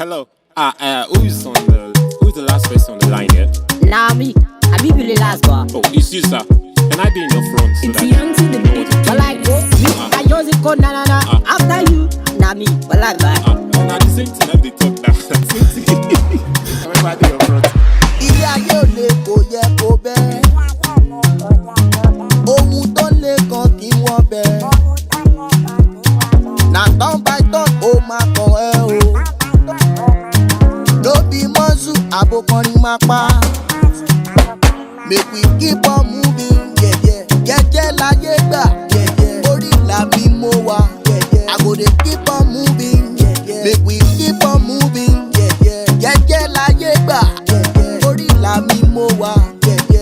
Hello. Who's the last person on the line here? Nah, me. I be the last one. Oh, it's you, sir. Can I be in your front so It's that young to the beat. But like, me, I just call na. After you, nah, me. But like, now the same thing that they talk now. Same thing. Can I be in your front? Ilé ayé ò lè kò yẹ kó bẹ́ẹ̀. Ohun tó lè kan kí wọ́n bẹ́ẹ̀. Na turn by turn ó máa kàn ẹ́ o. No be mọ́sù àbòkànrin máa pa. Make we keep on moving, jẹ́jẹ́ láyé gbà, orí ìlà mi mo wà, I go dey keep on moving, make we keep on moving, jẹ́jẹ́ láyé gbà, orí ìlà mi mo wà,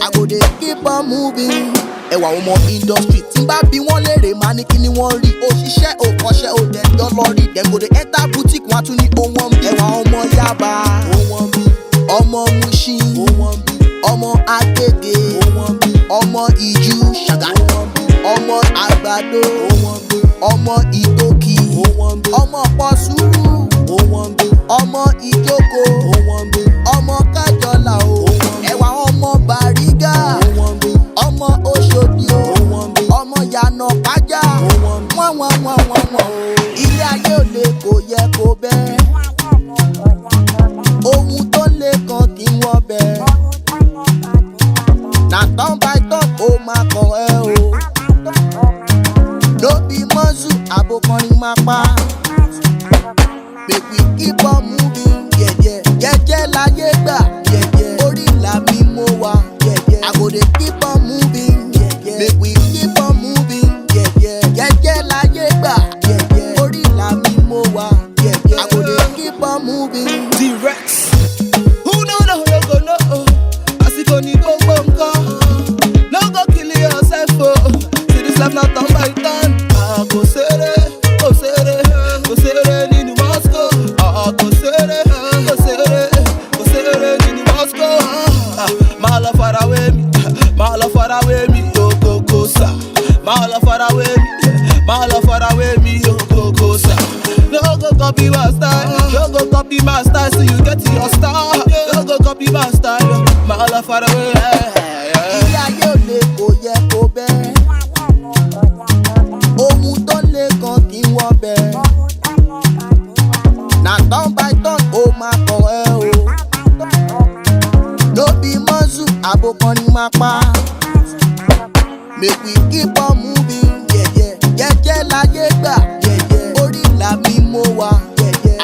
I go dey keep on moving. Ẹwà ọmọ industry tí n bá bí wọ́n léèrè máa ní kí ni wọ́n rí, òṣìṣẹ́ òkọ́ṣẹ́ òdẹ̀jọ́ lọ rí, dem go dey enter boutique wọ́n á tún ní ohun mi. Ẹwà ọmọ Yaba, ọmọ Mushin, ọmọ Agége, ọmọ Ìjú Ṣàgá, ọmọ Àgbàdo, ọmọ Ìtòkì, ọmọ Pọ̀ṣúrù, ọmọ Ìjókòó, ọmọ Kájọlà o, ẹwà ọmọ Bàrígà, ọmọ Òṣòdì o, ọmọ Yànà Pájà, wọ́n o. Ilé ayé ò lè kò yẹ kó bẹ́ẹ̀. Ohun tó lè kan kí wọ́n bẹ́ẹ̀. Na turn by turn ó máa kàn ẹ́ o. No be mọ́sù àbòkànrin máa pa. Make we keep on moving, jẹ́jẹ́ láyé gbà, orí ìlà mi mo wà, I go dey keep on moving, make we keep on moving, jẹ́jẹ́ láyé gbà, orí ìlà mi mo wà, I go dey keep on moving. T-Rex. Who know no go know? Àsìkò ní gbogbo nǹkan. No go kill yourself o. See this life not turn by turn. Kò ṣeré nínú Moscow. Kò ṣeré nínú Moscow. Máa lọ farawé mi, go sa. Máa lọ farawé mi, go sa. No go copy my style, so you get your star. No go copy my style, máa lọ farawé. Ilé ayé ò lè kò yẹ kó bẹ́ẹ̀. Ohun tó lè kan kí wọ́n bẹ́ẹ̀. Na turn by turn ó máa kàn ẹ́ o. No be mọ́sù àbòkànrin máa pa. Make we keep on moving, jẹ́jẹ́ láyé gbà, orí ìlà mi mo wà,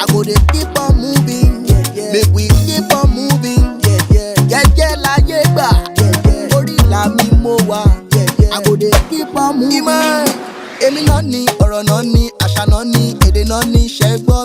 I go dey keep on moving, make we keep on moving, jẹ́jẹ́ láyé gbà, orí ìlà mi mo wà, I go dey keep on moving. Ìmọ̀ èmi náà ni ọ̀rọ̀ náà ni àṣà náà ni èdè náà ni ṣẹ́gbọ́.